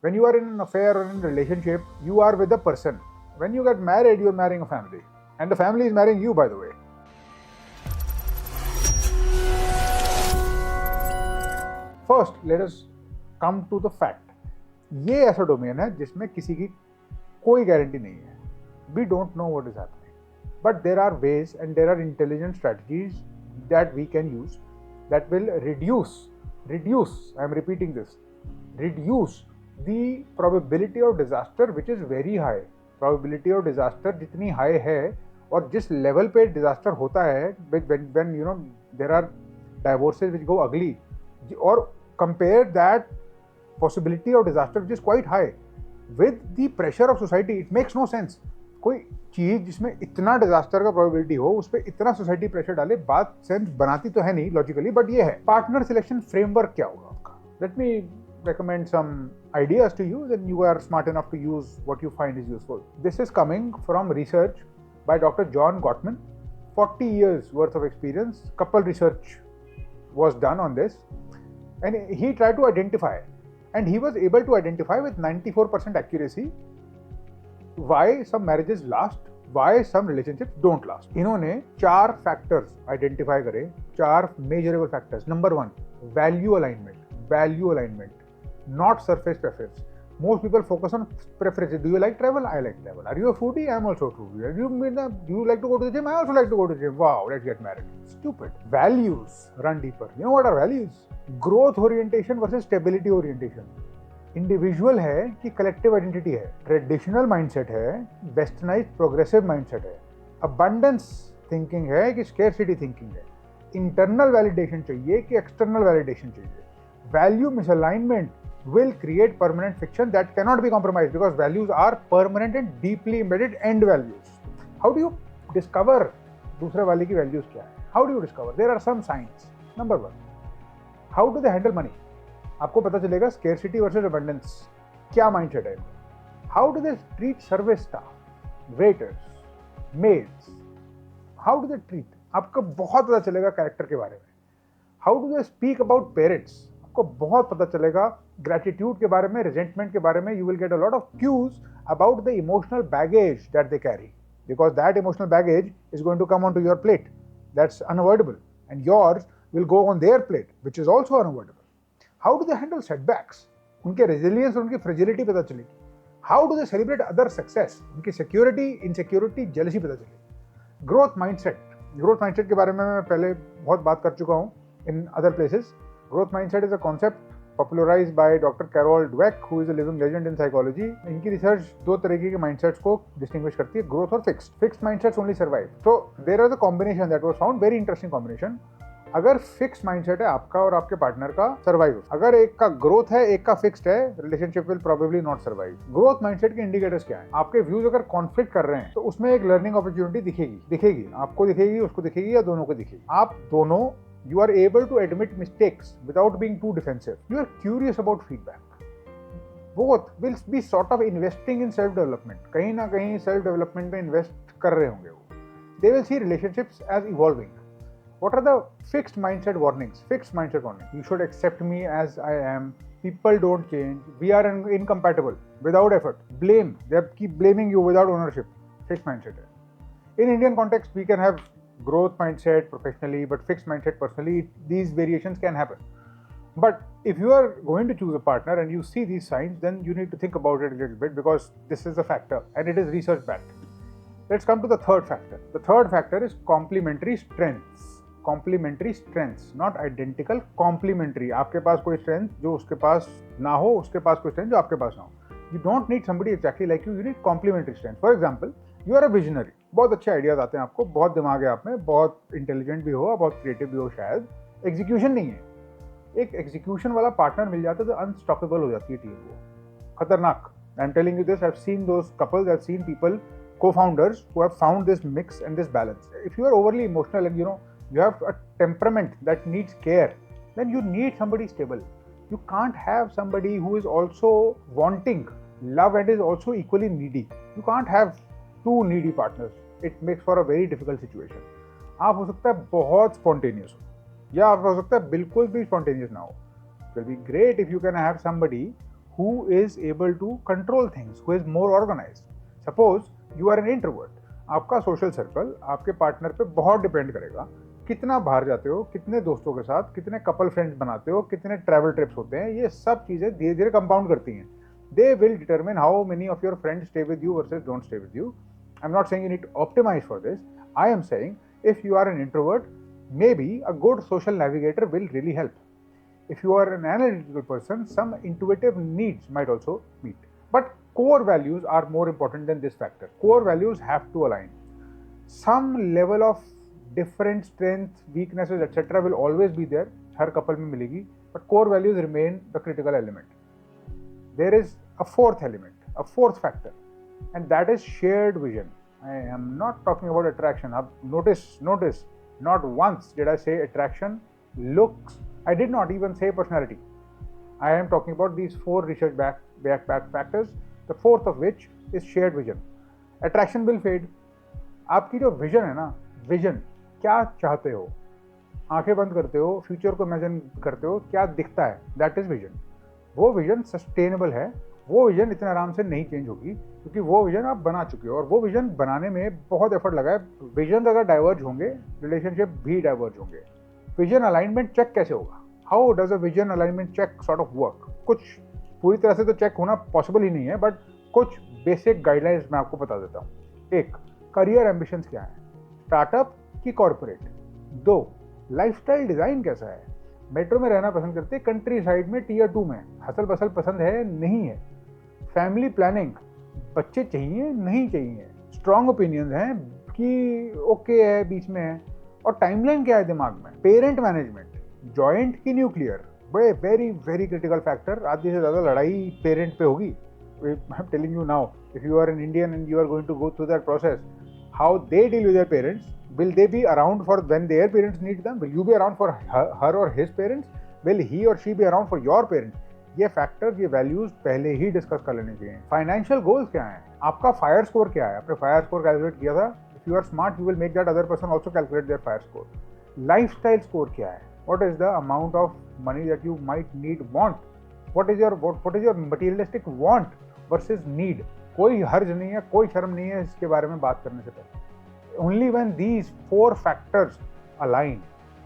When you are in an affair or in a relationship, you are with a person. When you get married, you're marrying a family. And the family is marrying you, by the way. First, let us come to the fact. ये ऐसा domain है जिसमें किसी की कोई guarantee नहीं है. We don't know what is happening. But there are ways and there are intelligent strategies that we can use that will reduce, I am repeating this, reduce the probability of disaster, which is very high. Probability of disaster जितनी high है और जिस level पे disaster होता है, when you know there are divorces which go ugly, or compare that possibility of disaster which is quite high with the pressure of society, it makes no sense. कोई चीज जिसमें इतना डिजास्टर का probability हो उस पर इतना सोसाइटी प्रेशर डाले, बात सेंस बनाती तो है नहीं लॉजिकली, बट ये है. पार्टनर सिलेक्शन फ्रेमवर्क क्या होगा आपका? Let me recommend some ideas to you, then you are smart enough to use what you find is useful. This is coming from research by Dr. John Gottman. 40 years worth of experience, couple research was done on this, and he tried to identify, and he was able to identify with 94% accuracy why some marriages last, why some relationships don't last. इन्होंने 4 factors identify करे, 4 measurable factors. Number 1, value alignment, not surface preference. Most people focus on preferences. Do you like travel? I like travel. Are you a foodie? I am also a foodie. Do you like to go to the gym? I also like to go to the gym. Wow, let's get married. Stupid. Values run deeper. You know what are values? Growth orientation versus stability orientation. Individual है कि collective identity है. Traditional mindset है, westernise progressive mindset है. Abundance thinking है कि scarcity thinking है. Internal validation चाहिए कि एक्सटर्नल वैलिडेशन चाहिए. Value misalignment will create permanent fiction that cannot be compromised because values are permanent and deeply embedded end values. How do you discover दूसरे वाले की values क्या है? How do you discover? There are some signs. Number 1, how do they handle money? आपको पता चलेगा scarcity versus abundance क्या mindset है. How do they treat service staff, waiters, maids? How do they treat? आपको बहुत पता चलेगा character के बारे में. How do they speak about parents? आपको बहुत पता चलेगा ग्रेटिट्यूड के बारे में, रिजेंटमेंट के बारे में. You will get a lot of cues about the emotional baggage that they carry, because that emotional baggage is going to come on to your plate. That's unavoidable and yours will go on their plate which is also unavoidable. How do they handle setbacks? उनके resilience और उनकी fragility पता चलेगी. How do they celebrate other success? उनकी security, insecurity, jealousy पता चलेगी. Growth mindset के बारे में मैं पहले बहुत बात कर चुका हूँ in other places. Growth mindset is a concept popularized by Dr. Carol Dweck, who is a living legend in psychology. इनकी रिसर्च 2 तरीके के माइंडसेट्स को डिस्टिंग्विश करती है, ग्रोथ और fixed. Fixed mindsets only survive. So there are the combination that was found, very interesting combination. अगर fixed mindset है आपका और आपके पार्टनर का, सर्वाइव. अगर एक का ग्रोथ है, एक का फिक्स्ड है, relationship will probably not survive. Growth mindset के इंडिकेटर्स क्या हैं? आपके व्यूज अगर कॉन्फ्लिक्ट कर रहे हैं तो उसमें एक लर्निंग अपॉर्चुनिटी दिखेगी. आपको दिखेगी, उसको दिखेगी, या दोनों को दिखेगी. आप दोनों you are able to admit mistakes without being too defensive. You are curious about feedback. Both will be sort of investing in self development. कहीं ना कहीं self development में invest कर रहे होंगे वो. They will see relationships as evolving. What are the fixed mindset warnings? You should accept me as I am. People don't change. We are incompatible. Without effort. Blame. They keep blaming you without ownership. Fixed mindset. In Indian context, we can have growth mindset professionally, but fixed mindset personally. These variations can happen. But if you are going to choose a partner and you see these signs, then you need to think about it a little bit, because this is a factor and it is research backed. Let's come to the third factor. The third factor is complementary strengths. Not identical, complementary. आपके पास कोई strength जो उसके पास ना हो, उसके पास कोई strength जो आपके पास ना हो. You don't need somebody exactly like you. You need complementary strength. For example, you are a visionary. बहुत अच्छे आइडियाज आते हैं आपको, बहुत दिमाग है आप में, बहुत इंटेलिजेंट भी हो, बहुत क्रिएटिव भी हो. शायद एग्जीक्यूशन नहीं है. एक एग्जीक्यूशन वाला पार्टनर मिल जाता है तो अनस्टॉपेबल हो जाती है टीम. वो खतरनाक. आई am telling you this. I have seen those couples, I have seen people, co-founders who have found this mix and this balance. If you are overly emotional and you have a temperament that needs care, then you need somebody stable. You can't have somebody who is also wanting love and is also equally needy. You can't have 2 needy partners. It makes for a very difficult situation. आप हो सकता है बहुत spontaneous हो, या आप हो सकता है बिल्कुल भी spontaneous ना हो. It will be great if you can have somebody who is able to control things, who is more organized. Suppose you are an introvert. आपका सोशल सर्कल आपके पार्टनर पे बहुत डिपेंड करेगा, कितना बाहर जाते हो, कितने दोस्तों के साथ, कितने कपल फ्रेंड्स बनाते हो, कितने ट्रैवल ट्रिप्स होते हैं, ये सब चीज़ें धीरे धीरे कंपाउंड करती हैं. They will determine how many of your friends stay with you versus don't stay with you. I'm not saying you need to optimize for this. I am saying if you are an introvert, maybe a good social navigator will really help. If you are an analytical person, some intuitive needs might also meet. But core values are more important than this factor. Core values have to align. Some level of different strengths, weaknesses, etc. will always be there. Her couple में मिलेगी. But core values remain the critical element. There is a fourth element, a fourth factor, and that is shared vision. I am not talking about attraction. Notice, not once did I say attraction, looks. I did not even say personality. I am talking about these four research back factors, the fourth of which is shared vision. Attraction will fade. आपकी जो vision है ना, vision क्या चाहते हो, आंखें बंद करते हो, फ्यूचर को इमेजिन करते हो, क्या दिखता है, दैट इज विजन. वो विजन सस्टेनेबल है, वो विजन इतने आराम से नहीं चेंज होगी, क्योंकि वो विजन आप बना चुके हो और वो विजन बनाने में बहुत एफर्ट लगा है. विजन अगर डाइवर्ज होंगे, रिलेशनशिप भी डाइवर्ज होंगे. विजन अलाइनमेंट चेक कैसे होगा? How does a vision alignment check sort of work? कुछ पूरी तरह से तो चेक होना पॉसिबल ही नहीं है, बट कुछ बेसिक गाइडलाइंस मैं आपको बता देता हूँ. एक, करियर एम्बिशंस क्या है, स्टार्टअप की कॉर्पोरेट. दो, लाइफस्टाइल डिजाइन कैसा है, मेट्रो में रहना पसंद करते, कंट्री साइड में, टियर 2 में, हसल बसल पसंद है नहीं है. फैमिली प्लानिंग, बच्चे चाहिए नहीं चाहिए, स्ट्रॉन्ग ओपिनियंस हैं कि ओके है, बीच में है. और टाइमलाइन क्या है दिमाग में. पेरेंट मैनेजमेंट, जॉइंट की nuclear, very very critical factor. आधी से ज़्यादा लड़ाई पेरेंट पे होगी. I am telling you now, if you are an Indian and you are going to go through that process, how they deal with their parents, will they be around for when their parents need them, will you be around for her or his parents, will he or she be around for your parents. ये factors, ये values पहले ही discuss कर लेने चाहिए. Financial goals क्या है, आपका fire score क्या है, आपने फायर स्कोर कैलकुलेट किया था. If you are smart you will make that other person also calculate their fire score. Lifestyle score क्या है, what is the amount of money that you might need want, what is your materialistic want versus need. कोई हर्ज नहीं है, कोई शर्म नहीं है इसके बारे में बात करने से पहले. Only when these four factors align,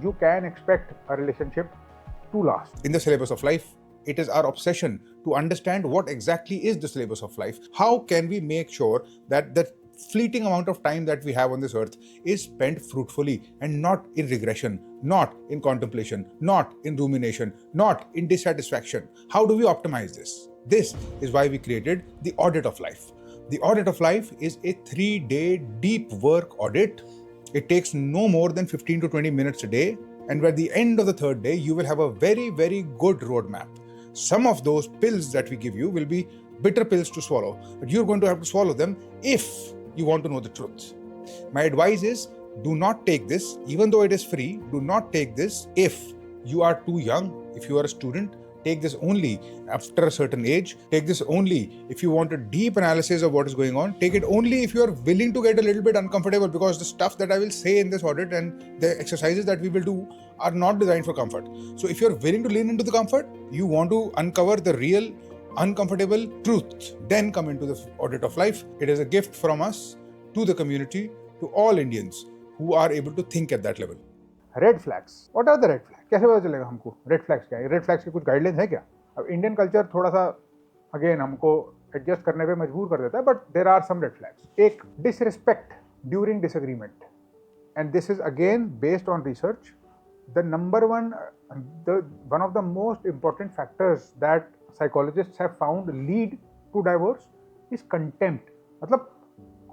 you can expect a relationship to last. In the syllabus of life, it is our obsession to understand what exactly is the syllabus of life. How can we make sure that the fleeting amount of time that we have on this earth is spent fruitfully and not in regression, not in contemplation, not in rumination, not in dissatisfaction. How do we optimize this? This is why we created the audit of life. The audit of life is a 3-day deep work audit. It takes no more than 15 to 20 minutes a day. And by the end of the third day, you will have a very, very good roadmap. Some of those pills that we give you will be bitter pills to swallow, but you're going to have to swallow them if you want to know the truth. My advice is, do not take this, even though it is free, do not take this if you are too young, if you are a student. Take this only after a certain age. Take this only if you want a deep analysis of what is going on. Take it only if you are willing to get a little bit uncomfortable, because the stuff that I will say in this audit and the exercises that we will do are not designed for comfort. So if you are willing to lean into the comfort, you want to uncover the real uncomfortable truth, then come into the audit of life. It is a gift from us to the community, to all Indians who are able to think at that level. Red flags, what are the red flag, कैसे पता चलेगा हमको red flags क्या है? Red flags के कुछ guidelines है क्या? अब इंडियन कल्चर थोड़ा सा अगेन हमको एडजस्ट करने पे मजबूर कर देता है, but there are some red flags. एक, disrespect during disagreement, and this is again based on research. The number one of the most important factors that psychologists have found lead to divorce is contempt, मतलब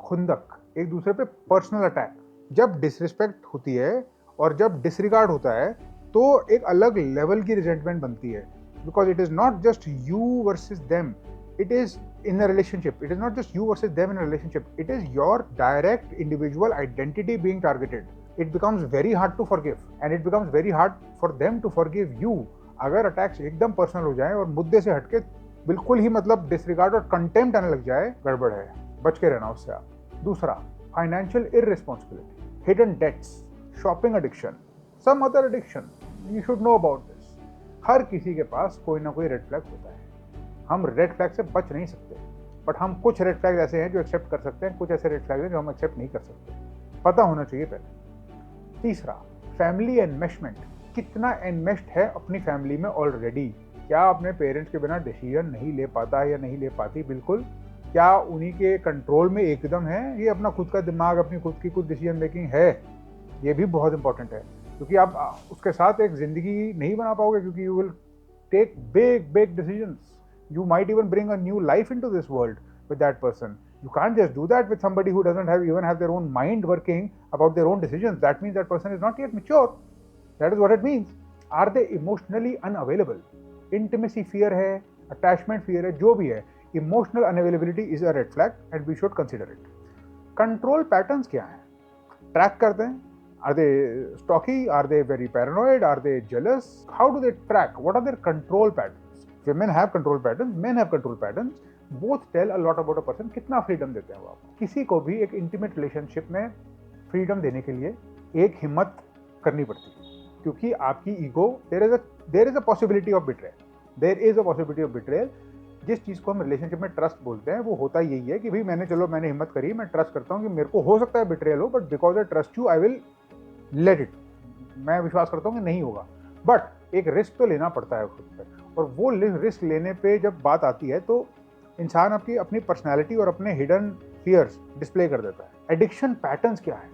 खुंदक, एक दूसरे पे personal attack. जब disrespect होती है और जब डिसरिगार्ड होता है तो एक अलग लेवल की रिजेंटमेंट बनती है, because it is not just you versus them, it is in a relationship. It is not just you versus them in a relationship, it is your direct individual identity being targeted. It becomes very hard to forgive and it becomes very hard for them to forgive you. अगर attacks एकदम personal हो जाए और मुद्दे से हटके बिल्कुल ही मतलब डिसरिगार्ड और कंटेम्प्ट आने लग जाए, गड़बड़ है, बच के रहना उससे आप. दूसरा, financial irresponsibility, hidden debts, shopping addiction, some other addiction, you should know about this. हर किसी के पास कोई ना कोई रेड फ्लैग होता है. हम रेड फ्लैग से बच नहीं सकते, बट हम कुछ रेड फ्लैग ऐसे हैं जो एक्सेप्ट कर सकते हैं, कुछ ऐसे रेड फ्लैग हैं जो हम एक्सेप्ट नहीं कर सकते। पता होना चाहिए पहले। तीसरा, फैमिली एनमेशमेंट। कितना एनमेश्ड है अपनी फैमिली में ऑलरेडी? क्या अपने पेरेंट्स के बिना डिसीजन नहीं ले पाता या नहीं ले पाती? बिल्कुल। क्या उन्हीं के कंट्रोल में एकदम है? ये अपना खुद का दिमाग, अपनी खुद की कुछ डिसीजन मेकिंग है? ये भी बहुत इंपॉर्टेंट है, क्योंकि आप उसके साथ एक जिंदगी नहीं बना पाओगे, क्योंकि you will take big decisions. You might even bring a new life into this world with that person. You can't just do that with somebody who doesn't even have their own mind working about their own decisions. That means that person is not yet mature. That is what it means. Are they emotionally unavailable? Intimacy fear है, attachment fear है, जो भी है, emotional unavailability is a red flag and we should consider it. Control patterns क्या हैं? Track करते हैं? Are they stocky? Are they very paranoid? Are they jealous? How do they track? What are their control patterns? Women have control patterns, men have control patterns. Both tell a lot about a person. कितना freedom देते हैं वो आपको? किसी को भी एक intimate relationship में freedom देने के लिए एक हिम्मत करनी पड़ती है, क्योंकि आपकी ego, there is a possibility of betrayal. There is a possibility of betrayal. जिस चीज़ को हम रिलेशनशिप में ट्रस्ट बोलते हैं, वो होता यही है कि भाई मैंने हिम्मत करी, मैं ट्रस्ट करता हूँ कि मेरे को हो सकता है बिट्रेयल हो, but because I trust you I will let it. मैं विश्वास करता हूँ कि नहीं होगा, बट एक रिस्क तो लेना पड़ता है खुद पर, और वो रिस्क लेने पे जब बात आती है तो इंसान अपनी पर्सनैलिटी और अपने हिडन फियर्स डिस्प्ले कर देता है। एडिक्शन पैटर्न्स क्या है?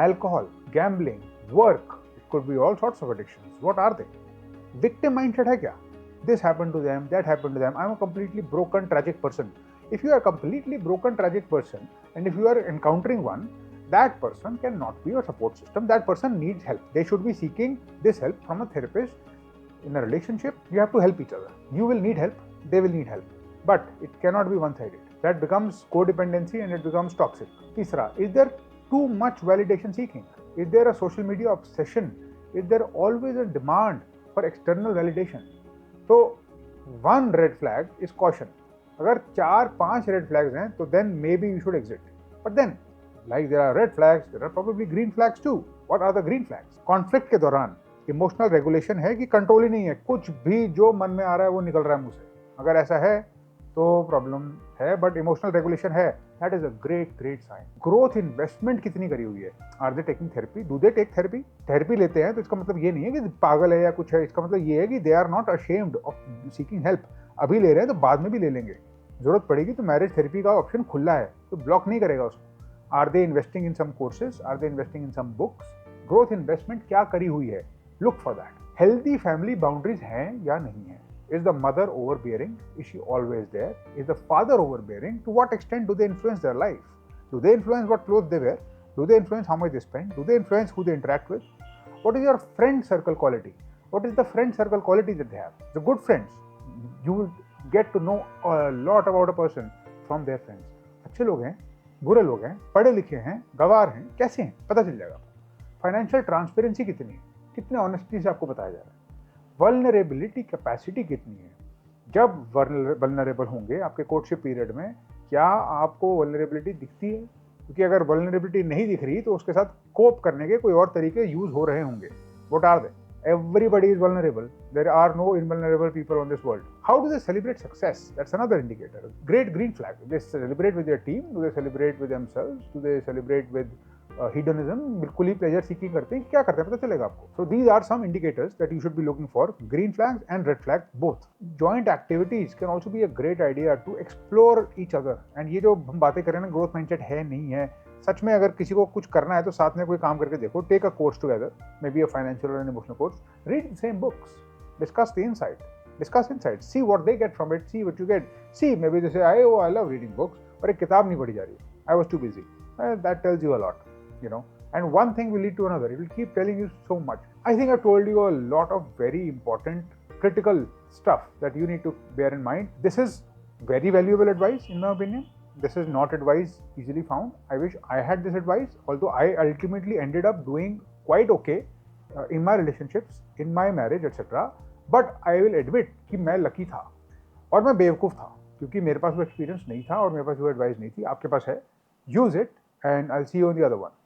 Alcohol, gambling, work, it could be all sorts of addictions. What are they? Victim mindset है क्या? This happened to them, that happened to them, I'm a completely broken, tragic person. If you are a completely broken, tragic person, and if you are encountering one, that person cannot be your support system. That person needs help. They should be seeking this help from a therapist. In a relationship, you have to help each other. You will need help, they will need help. But it cannot be one-sided. That becomes codependency and it becomes toxic. Tisra, is there too much validation seeking? Is there a social media obsession? Is there always a demand for external validation? तो one red flag is caution. अगर 4-5 red flags हैं तो then maybe you should exit, but then like there are red flags, there are probably green flags too. What are the green flags? Conflict के दौरान emotional regulation है कि control ही नहीं है, कुछ भी जो मन में आ रहा है वो निकल रहा है मुंह से। अगर ऐसा है तो प्रॉब्लम है, बट इमोशनल रेगुलेशन है, that is a great sign. Growth investment कितनी करी हुई है? Are they taking therapy? Do they take therapy? Therapy लेते हैं तो इसका मतलब ये नहीं है कि पागल है या कुछ है, इसका मतलब ये है कि they are not ashamed of seeking help. अभी ले रहे हैं तो बाद में भी ले लेंगे, जरूरत पड़ेगी तो मैरिज थेरेपी का ऑप्शन खुला है, तो ब्लॉक नहीं करेगा उसको। Are they investing in some courses? Are they investing in some books? Growth investment क्या करी हुई है? Look for that. Healthy family boundaries हैं या नहीं है? Is the mother overbearing? Is she always there? Is the father overbearing? To what extent do they influence their life? Do they influence what clothes they wear? Do they influence how much they spend? Do they influence who they interact with? What is your friend circle quality? What is the friend circle quality that they have? The good friends, you will get to know a lot about a person from their friends. अच्छे लोग हैं, बुरे लोग हैं, पढ़े लिखे हैं, गवार हैं, कैसे हैं, पता चल जाएगा। फाइनेंशियल ट्रांसपेरेंसी कितनी है? कितने ऑनेस्टी से आपको बताया जा रहा है? वल्नरेबिलिटी कैपेसिटी कितनी है? जब वल्नरेबल होंगे आपके कोर्टशिप पीरियड में, क्या आपको वल्नरेबिलिटी दिखती है? क्योंकि अगर वल्नरेबिलिटी नहीं दिख रही तो उसके साथ कोप करने के कोई और तरीके यूज हो रहे होंगे। What are they? Everybody is vulnerable. There are no invulnerable people on this world. How do they celebrate success? That's another indicator. Great green flag. Do they celebrate with their team? Do they celebrate with themselves? Do they celebrate with hedonism? बिल्कुल ही pleasure seeking करते हैं, क्या करते हैं पता चलेगा आपको। So these are some indicators that you should be looking for. Green flags and red flags both. Joint activities can also be a great idea to explore each other. And ये जो हम बातें कर रहे हैं ना, growth mindset है नहीं है, सच में अगर किसी को कुछ करना है तो साथ में कोई काम करके देखो। Take a course together, maybe a financial और an emotional course, read the same books, discuss the insight, see what they get from it, see what you get, see maybe जैसे I love reading books, और एक किताब नहीं पढ़ी जा रही, I was too busy, that tells you a lot, you know. And one thing will lead to another, it will keep telling you so much. I think I've told you a lot of very important critical stuff that you need to bear in mind. This is very valuable advice in my opinion. This is not advice easily found. I wish I had this advice, although I ultimately ended up doing quite okay in my relationships, in my marriage, etc. But I will admit कि मैं lucky था और मैं बेवकूफ़ था, क्योंकि मेरे पास वो experience नहीं था और मेरे पास वो advice नहीं थी। आपके पास है, use it and I'll see you on the other one.